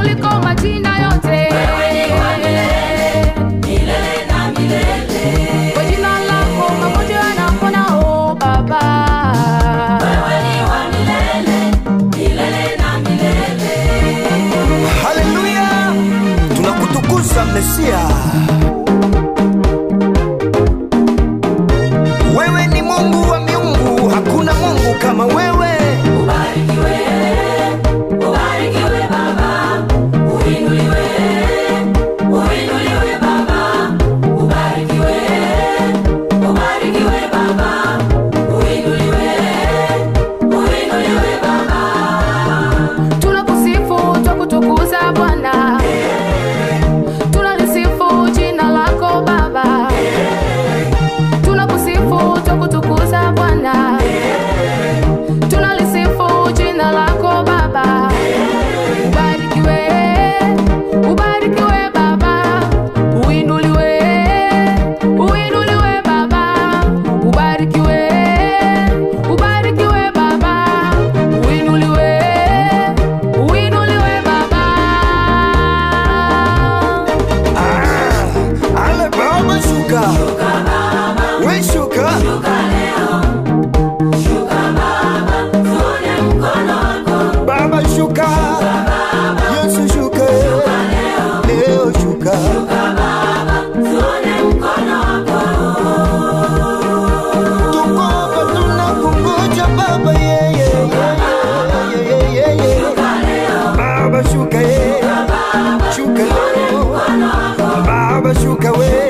kuliko majina yote. Wewe ni wa milele, milele na milele. Kwa jina lako magonjwa yanapona, oh Baba. Wewe ni wa milele, milele na milele. Haleluya, tunakutukuza Mesia. Wewe ni Mungu wa miungu, hakuna Mungu kama wewe. Ubarikiwe, ubarikiwe Baba, uinuliwe, uinuliwe Baba. Ubarikiwe, ubarikiwe Baba, uinuliwe, uinuliwe Baba. Tunakusifu, tukutukuza Bwana. Tunalisifu jina lako Baba. Tunakusifu, tukutukuza Bwana. Tunalisifu jina lako Baba. Ubarikiwe, ubarikiwe Baba. Uinuliwe, uinuliwe Baba. Ubarikiwe, ubarikiwe Baba. Uinuliwe, uinuliwe Baba. Ale Baba shuka, we shuka. Shuka leo, shuka Baba, tuone mkono wako. Baba shuka, Yesu shuka, leo shuka. Shuka Baba, tuone mkono wako. Tuko hapa tunakungoja Baba, yeye. Shuka leo, Baba shuka, shuka leo. Baba shuka we.